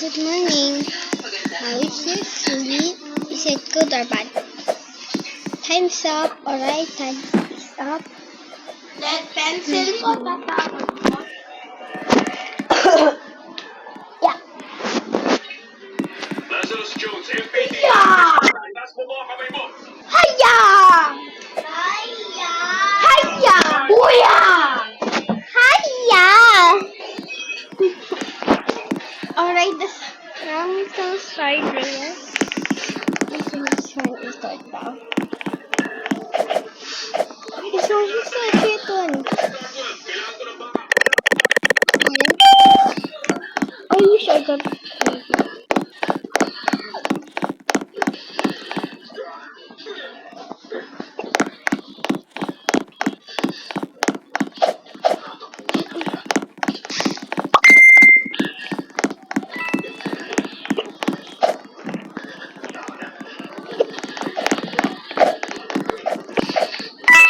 Good morning. How is it? Is it good or bad? Time's up. Alright, time's up. Lead pencil ko, tatapon mo. Yeah. Lazarus Jones, MPD. Yeah! Taas mo mga kamay mo. Hiya! Kaya! Hiya! Kuya! Hiya! Alright, I'm so sorry, Reyes. This is trying to start now. So, he's so cute one. Kailangan ko ng baka. I wish I got.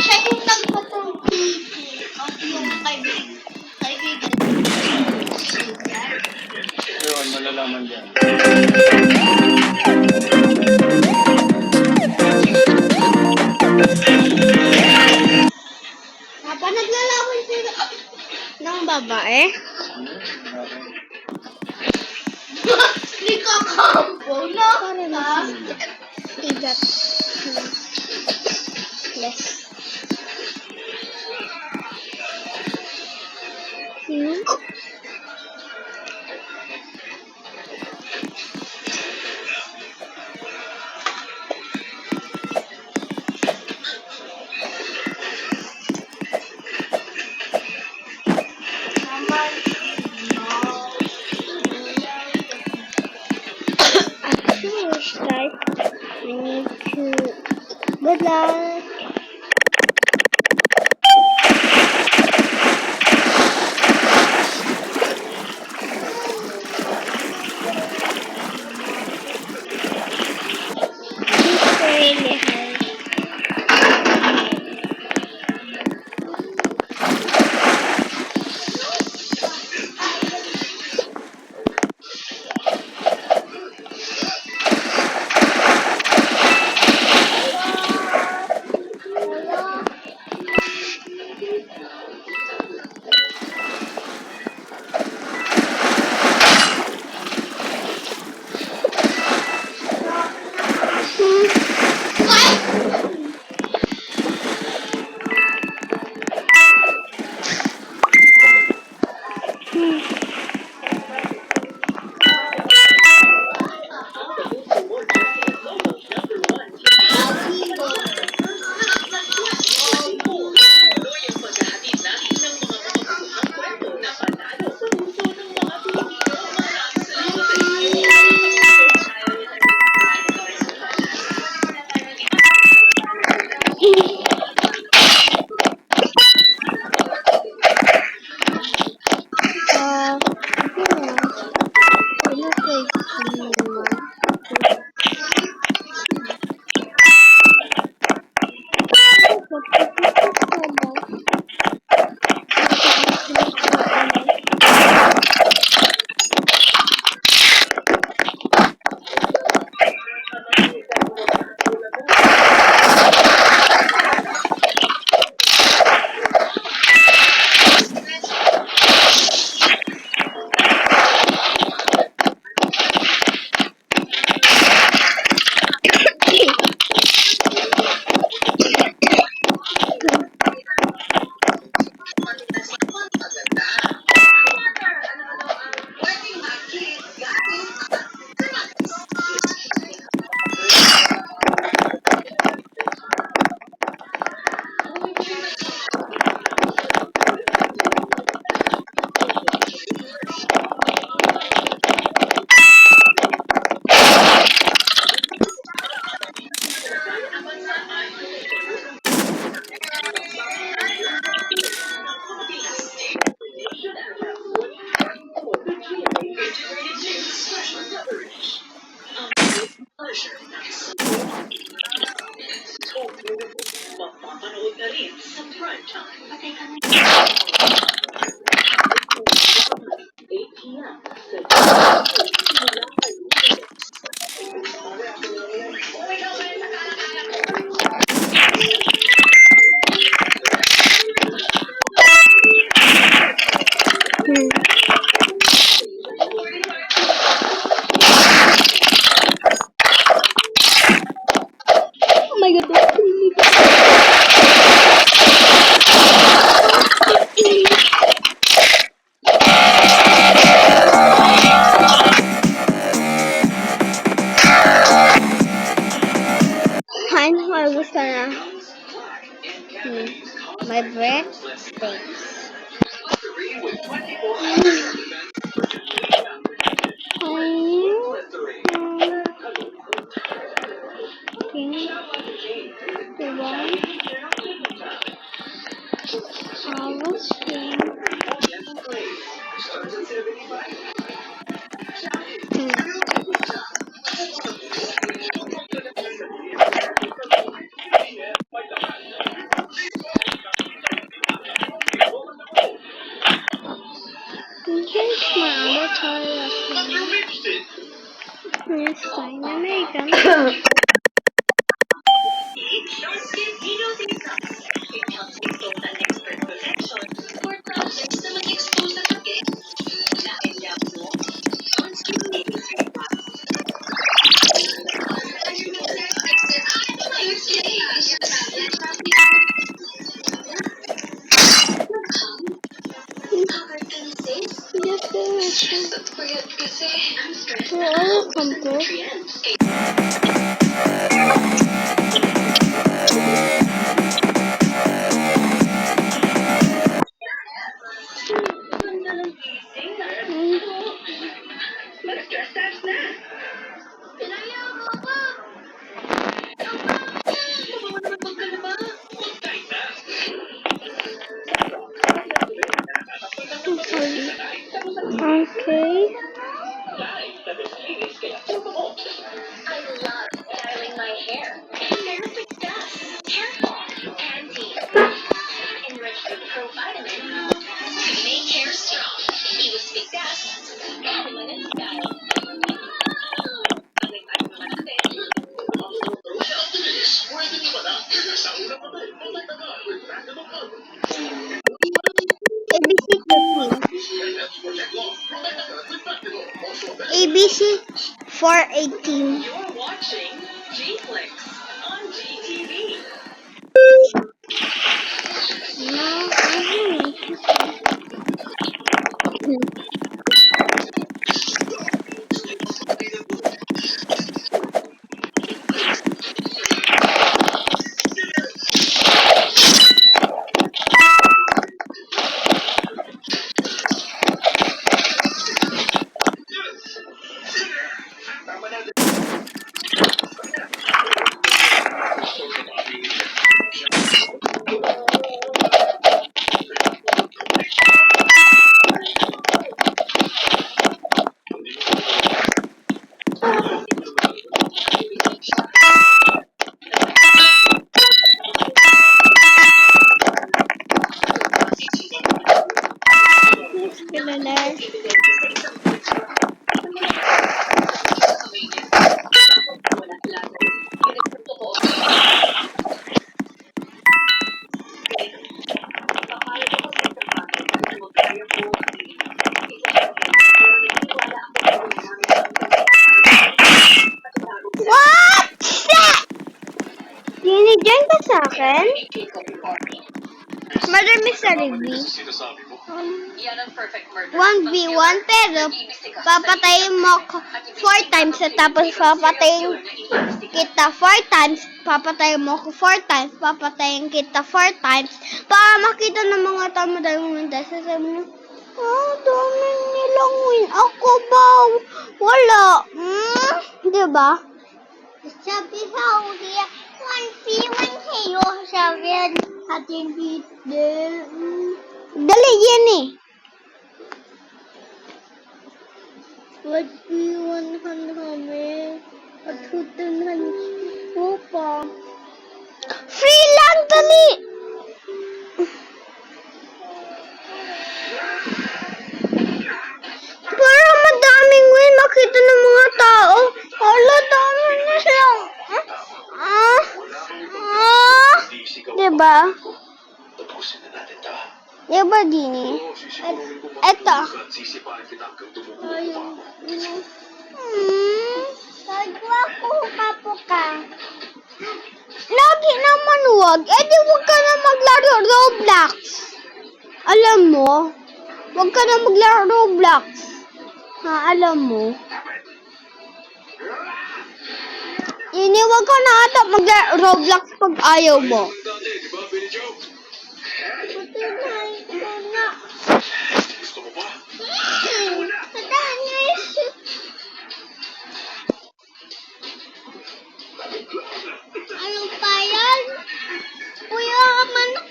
Siya yung nagpatong yung kaibigan. Yun, malalaman dyan. Papa, naglalaban sila. Ng babae? Hindi ka kampo na. Para na igat. Yes. Actually, start. We need to. Good luck. It's really hard. Mapapanood na rin sa prime time. 8 p.m. sa My breath stinks. Here's my other toilet. Here's fine American. Don't skip Hino's Plus. It helps install an expert protection for problems na mag-expose sa sakit. Na-enlap mo, on-skin Hino's Plus. Mag-stress test na. Okay. I love styling my hair. Perfect dust. Hair fall. Pantene. Enriched with pro-vitamins. Make hair strong. Iwas big dust. Naman ang style. ABC 418. You're watching G-Flix on GTV. What? Dinigyan ka sa akin? Murder Mystery B. Sinasabi mo? Yan ang perfect murder. 1v1 pero papatayin mo ako 4 times at tapos papatayin kita 4 times, papatayin mo ako 4 times, papatayin kita 4 times para makita ng mga tao dahil mga sasabi mo, dami nilang win. Ako ba? Wala. Diba? Sabi sa uliya, 1v1 kayo. Sabi yan, ating video. Dali yan eh. 1v1 kami. At hutunan ko pa. Free lang, dali! Para madaming win, makita ng mga tao. Hala, dami na silang. Diba? Tapusin na natin ta. Diba, Dini? Eto. Sisipain kita hanggang tumubo Ayun. Nagwapuka-puka. Lagi naman wag. Eh di wag ka na maglaro Roblox. Alam mo? Wag ka na maglaro Roblox. Ha, alam mo? Ini wag ka na ata maglaro Roblox pag ayaw mo. dati, di ba, Billy Joe? Patunayan ko nga. Gusto mo pa? Patunayan. Ano pa yan? Kuya, manok.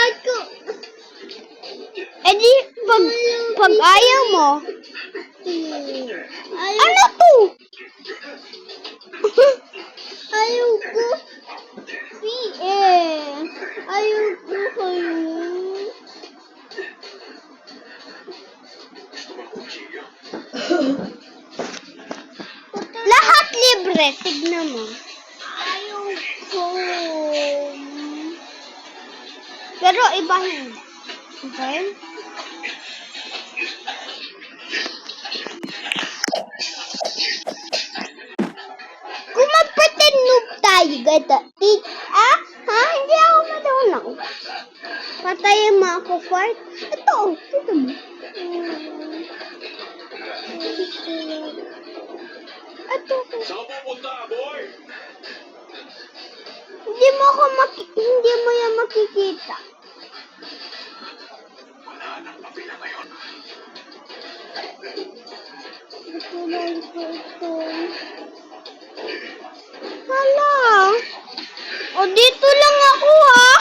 Ako. Eh di, pag ayaw mo. Ano to? Ayaw ko. Ayaw ko kayo. Gusto mo ng kutsilyo? Lahat libre. Tignan mo. Ayaw ko. Pero iba hindi. Okay? Kung mag-pretend noob tayo, gata. Hindi ako madunang. Patayin mo ako, Fart. Ito, ito mo. Ito. Saan ka pupunta, boy? Hindi mo yan makikita. Wala nang mapila ngayon. Ito lang ito. Hala. O, dito lang ako, ha?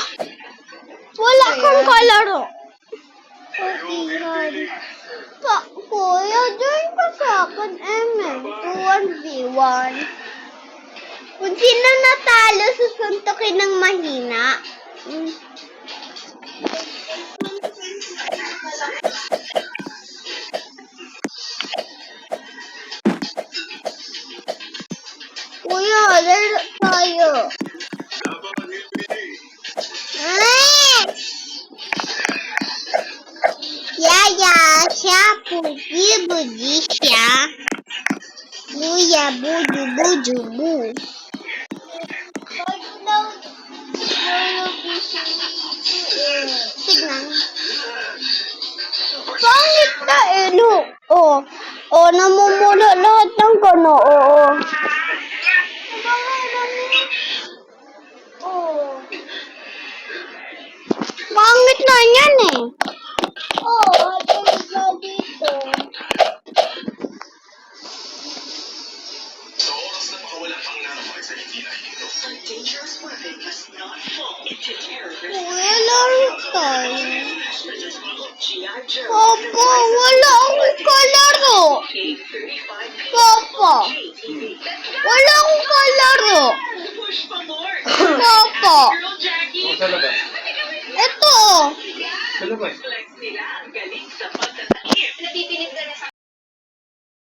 Wala kang kalaro. Kuya, join ka sa akin, Emen. 2-1v1. Kung sino natalo, susuntukin ng mahina. Kuya, laro tayo. Laban ni Billy. Yaya, siya, pugi-bugi siya. Luya, buju-buju-bu. Tignan. Pangit na ilo. Namumula lahat ng kano. Pangit na yan eh. Dito. Sa oras na makawala pang nanamay sa hindi nakikita. A dangerous weapon must not fall into terrorist. Kuya, laro tayo. G.I. Joe. Papa, wala akong kalaro. 8:35 Papa, KTV. wala akong kalaro. Push for more. Papa, Girl Jackie. ito. Sa labas.